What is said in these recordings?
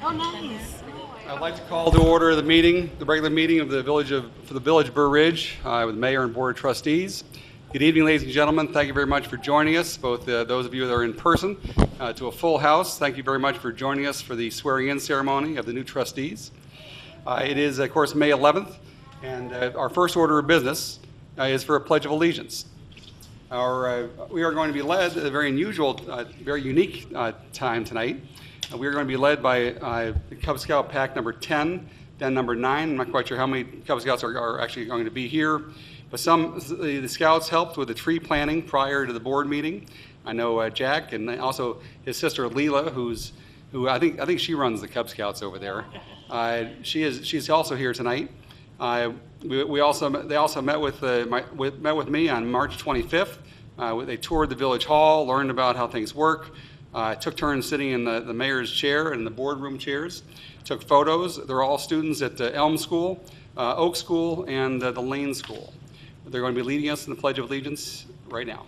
Oh, nice. I'd like to call to order the meeting, the regular meeting of the for the Village of Burr Ridge with Mayor and Board of Trustees. Good evening, ladies and gentlemen. Thank you very much for joining us, both those of you that are in person to a full house. Thank you very much for joining us for the swearing-in ceremony of the new trustees. It is, of course, May 11th, and our first order of business is for a Pledge of Allegiance. We are going to be led at a very unusual, very unique time tonight. We are going to be led by Cub Scout Pack number 10, then number 9. I'm not quite sure how many Cub Scouts are actually going to be here, but the Scouts helped with the tree planting prior to the board meeting. I know Jack and also his sister Leela, who I think she runs the Cub Scouts over there. She's also here tonight. They also met with me on March 25th. They toured the village hall, learned about how things work. Took turns sitting in the mayor's chair and the boardroom chairs. Took photos. They're all students at Elm School, Oak School, and the Lane School. They're going to be leading us in the Pledge of Allegiance right now.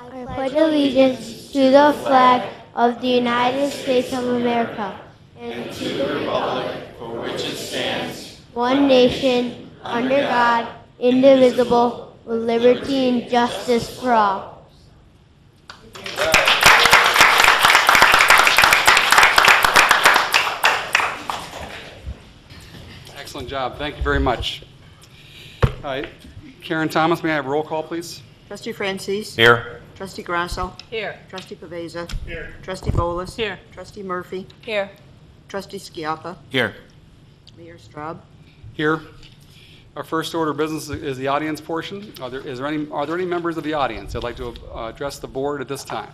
I pledge allegiance to the flag of the United States of America and to the republic for which it stands, one nation, under God, indivisible, with liberty and justice for all. Excellent job. Thank you very much. Karen Thomas, may I have a roll call, please? Trustee Francis. Here. Trustee Grasso. Here. Trustee Paveza. Here. Trustee Bolus. Here. Trustee Murphy. Here. Trustee Schiappa. Here. Mayor Straub. Here. Our first order of business is the audience portion. Are there any members of the audience that'd like to address the board at this time?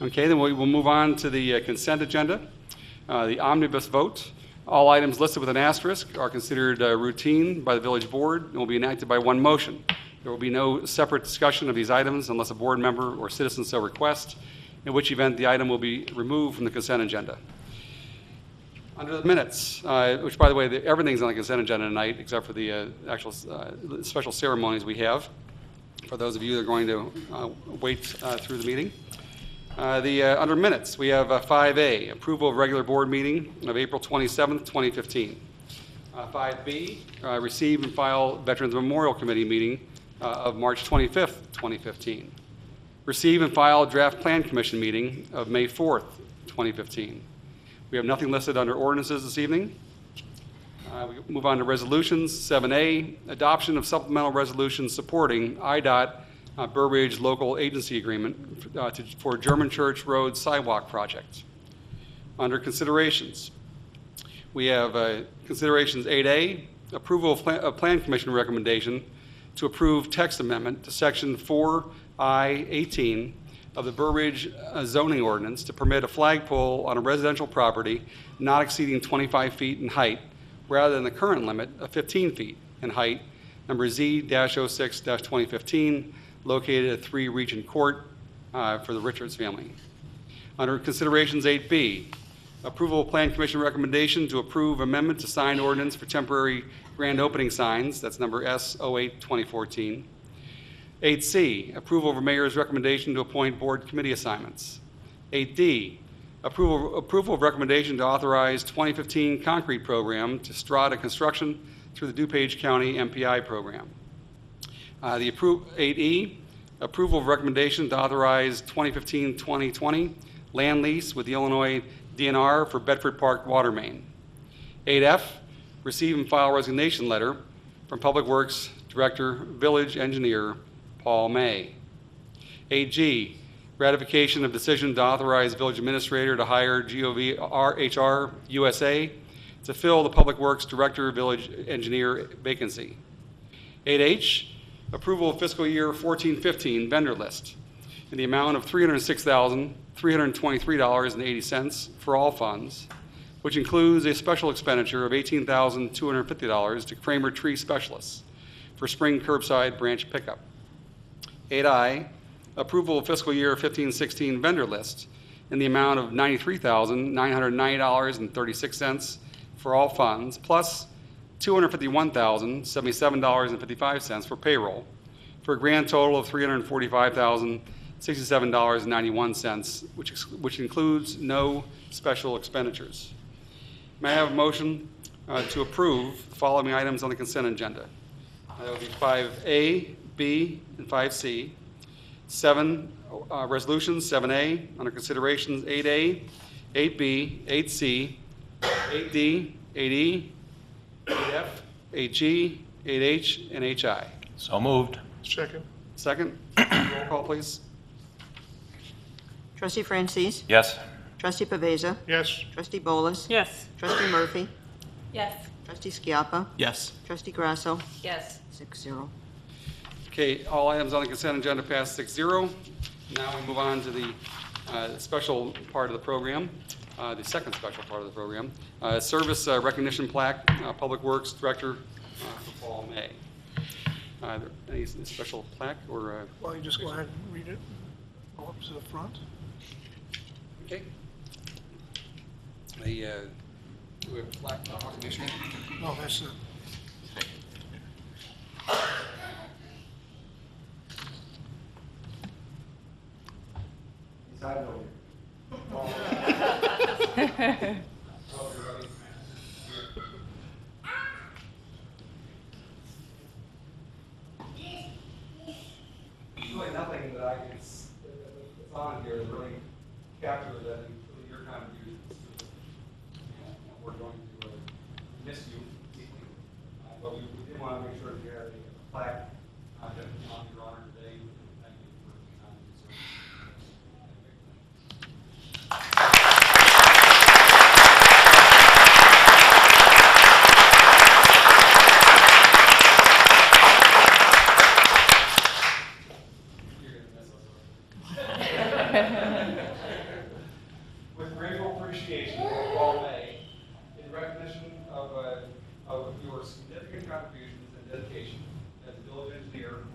Okay, then we'll move on to the consent agenda. The omnibus vote. All items listed with an asterisk are considered routine by the village board and will be enacted by one motion. There will be no separate discussion of these items unless a board member or citizen so requests, in which event the item will be removed from the consent agenda. Under the minutes, which, by the way, everything's on the consent agenda tonight except for the actual special ceremonies we have, for those of you that are going to wait through the meeting. Under minutes, we have 5A, approval of regular board meeting of April 27th, 2015. 5B, receive and file Veterans Memorial Committee meeting of March 25th, 2015. Receive and file draft plan commission meeting of May 4th, 2015. We have nothing listed under ordinances this evening. We move on to resolutions. 7A, adoption of supplemental resolutions supporting IDOT Burr Ridge Local Agency Agreement for German Church Road Sidewalk Project. Under considerations, we have considerations 8A, approval of Plan Commission recommendation to approve text amendment to Section 4I-18 of the Burr Ridge zoning ordinance to permit a flagpole on a residential property not exceeding 25 feet in height, rather than the current limit of 15 feet in height, number Z-06-2015, located at 3 Regent Court for the Richards family. Under considerations 8B, approval of Plan Commission recommendation to approve amendment to sign ordinance for temporary grand opening signs, that's number S-08-2014. 8C, approval of mayor's recommendation to appoint board committee assignments. 8D, approval of recommendation to authorize 2015 concrete program to Strata Construction through the DuPage County MPI program. 8E, approval of recommendation to authorize 2015-2020 land lease with the Illinois DNR for Bedford Park water main. 8F, receive and file resignation letter from Public Works Director, Village Engineer, Paul May. 8G, ratification of decision to authorize Village Administrator to hire GOVRHR USA to fill the Public Works Director, Village Engineer vacancy. 8H, approval of fiscal year 14-15 vendor list in the amount of $306,323.80 for all funds, which includes a special expenditure of $18,250 to Kramer Tree Specialists for spring curbside branch pickup. 8I, approval of fiscal year 15-16 vendor list in the amount of $93,990.36 for all funds, plus $251,077.55 for payroll, for a grand total of $345,067.91, which includes no special expenditures. May I have a motion to approve the following items on the consent agenda? That would be 5A, B, and 5C. 7 resolutions, 7A, under considerations 8A, 8B, 8C, 8D, 8E, 8F, 8G, 8H, and HI. So moved. Second. Second, roll call, please. Trustee Francis? Yes. Trustee Pavesa? Yes. Trustee Bolus? Yes. Trustee Murphy? Yes. Trustee Skiappa? Yes. Trustee Grasso? Yes. 6-0. Okay, all items on the consent agenda pass 6-0. Now we move on to the special part of the program, the second special part of the program, service recognition plaque, Public Works Director for Paul May. Any special plaque or? Well, you just go ahead and read it. Go up to the front. Okay. The do we have a plaque recognition? No, that's it. Really nothing that I can, that's on here that really captures that, your contributions to this. And we're going to miss you deeply. But we did want to make sure that you have a plaque that on your honor today. Thank you for your time and service. With grateful appreciation for Paul May, in recognition of your significant contributions and dedication as a village engineer and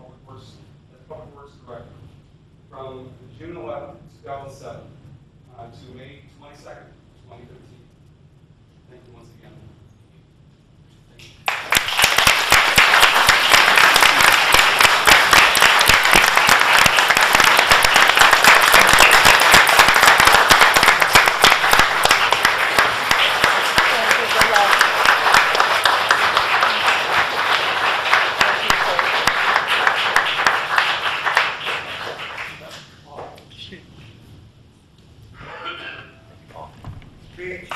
Public Works Director from June 11, 2007 to May 22nd, 2015. Thank you once again. Thank you. It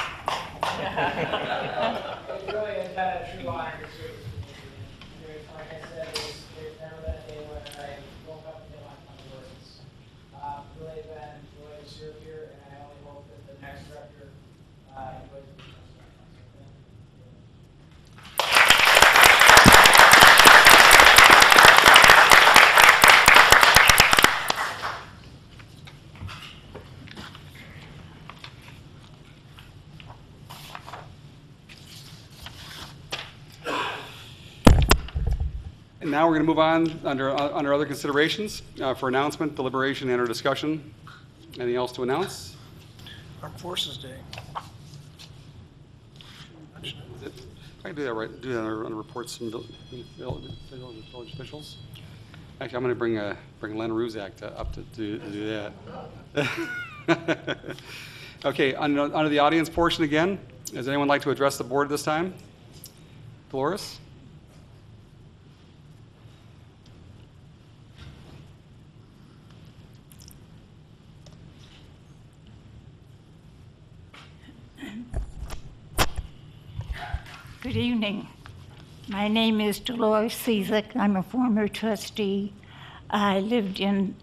really has been a true honor to serve this community. Like I said, there's never been a day when I woke up and didn't want to come to work. It's really been a joy to serve here, and I only hope that the next director enjoys the process. And now we're going to move on under other considerations for announcement, deliberation, and or discussion. Anything else to announce? Armed Forces Day. Is it- I can do that right. Do that under reports from village officials. Actually, I'm going to bring Len Ruzak up to do that. Okay, under the audience portion again. Does anyone like to address the board this time? Dolores? Good evening. My name is Dolores Cizek. I'm a former trustee. I lived in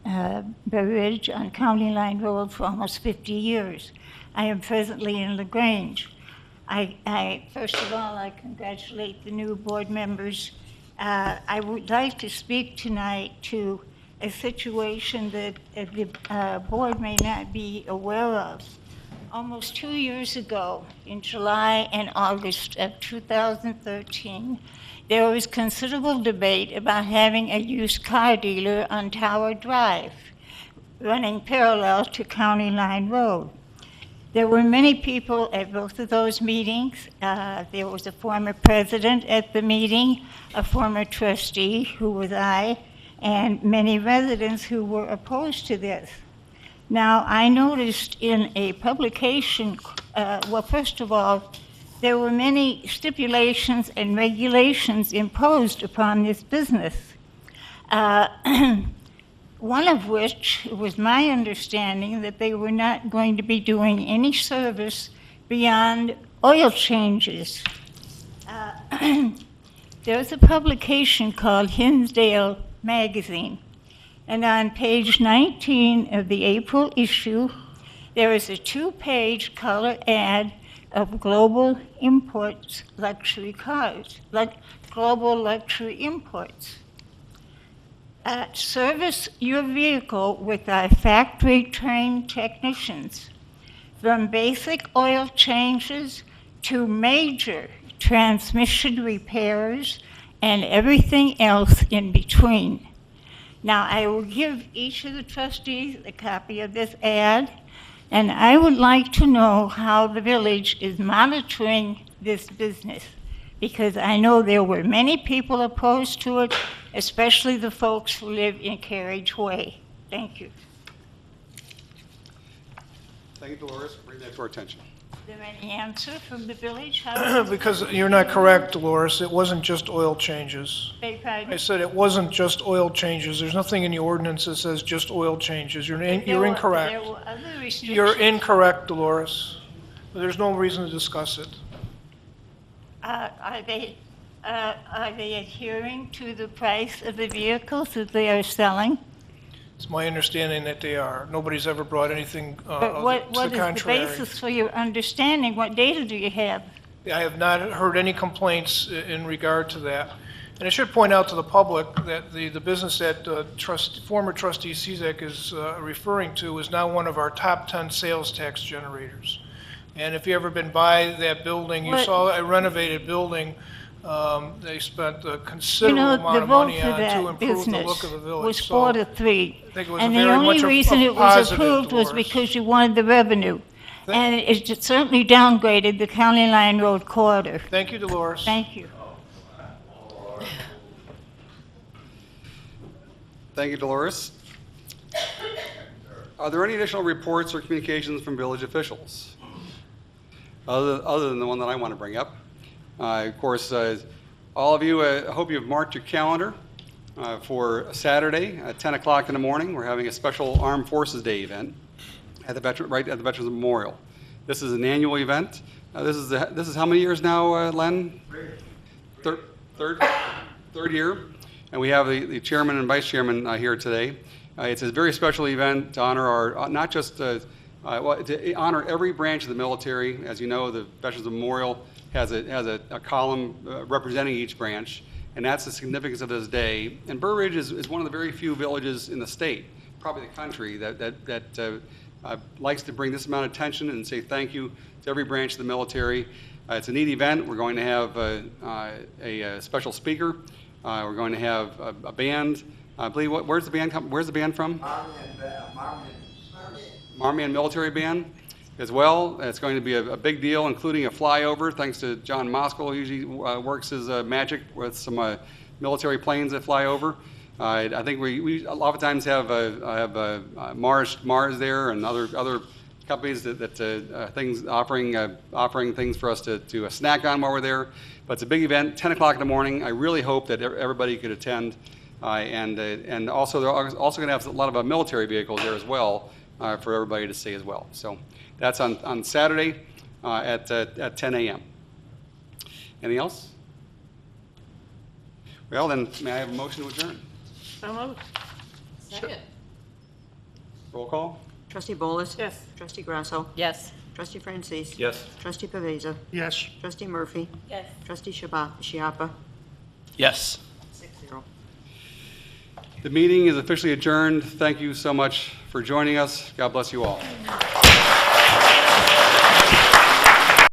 Berry Ridge on County Line Road for almost 50 years. I am presently in LaGrange. First of all, I congratulate the new board members. I would like to speak tonight to a situation that the board may not be aware of. Almost 2 years ago, in July and August of 2013, there was considerable debate about having a used car dealer on Tower Drive. running parallel to County Line Road. There were many people at both of those meetings. There was a former president at the meeting, a former trustee, who was I, and many residents who were opposed to this. Now, I noticed in a publication, well, first of all, there were many stipulations and regulations imposed upon this business. One of which was my understanding that they were not going to be doing any service beyond oil changes. There's a publication called Hinsdale Magazine, and on page 19 of the April issue, there is a 2-page color ad of Global Imports luxury cars, like Global Luxury Imports. Service your vehicle with our factory-trained technicians, from basic oil changes to major transmission repairs and everything else in between. Now, I will give each of the trustees a copy of this ad, and I would like to know how the village is monitoring this business, because I know there were many people opposed to it, especially the folks who live in Carriage Way. Thank you. Thank you, Dolores, for bringing that to our attention. Is there any answer from the village? How Because you're not correct, Dolores. It wasn't just oil changes. beg your pardon? I said it wasn't just oil changes. There's nothing in the ordinance that says just oil changes. You're There incorrect. were other restrictions. You're incorrect, Dolores. There's no reason to discuss it. Are they adhering to the price of the vehicles that they are selling? It's my understanding that they are. Nobody's ever brought anything But to what the is the contrary. basis for your understanding? What data do you have? I have not heard any complaints in regard to that. And I should point out to the public that the business that former trustee Cizek is referring to is now one of our top 10 sales tax generators. And if you ever been by that building, you What- saw a renovated building. They spent a You considerable know, amount the of vote money for on to that improve the business look of the village. was So 4-3. I think it was And the very only much reason a it was positive, approved was Dolores. because you wanted the revenue. And it certainly downgraded the County Line Road corridor. Thank you, Dolores. Thank you. Thank you, Dolores. Are there any additional reports or communications from village officials? Other than the one that I want to bring up. Of course, all of you, I hope you have marked your calendar for Saturday at 10 o'clock in the morning. We're having a special Armed Forces Day event at right at the Veterans Memorial. This is an annual event. This is how many years now, Len? Third year. And we have the chairman and vice chairman here today. It's a very special event to honor our, not just, to honor every branch of the military. As you know, the Veterans Memorial has a column representing each branch, and that's the significance of this day. And Burr Ridge is one of the very few villages in the state, probably the country, that likes to bring this amount of attention and say thank you to every branch of the military. It's a neat event. We're going to have a special speaker. We're going to have a band. I believe, where's the band from? Marmion Military Band as well. It's going to be a big deal, including a flyover, thanks to John Moskal, who usually works his magic with some military planes that fly over. I think we a lot of times have Mars there and other companies that things offering things for us to snack on while we're there. But it's a big event, 10 o'clock in the morning. I really hope that everybody could attend. And also they're also going to have a lot of military vehicles there as well for everybody to see as well. So that's on Saturday at 10 a.m. Anything else? Well, then may I have a motion to adjourn? So moved. Second. Roll call? Trustee Bolis? Yes. Trustee Grasso? Yes. Trustee Francis? Yes. Trustee Paveza? Yes. Trustee Murphy? Yes. Trustee Chiappa? Yes. 6-0. The meeting is officially adjourned. Thank you so much for joining us. God bless you all.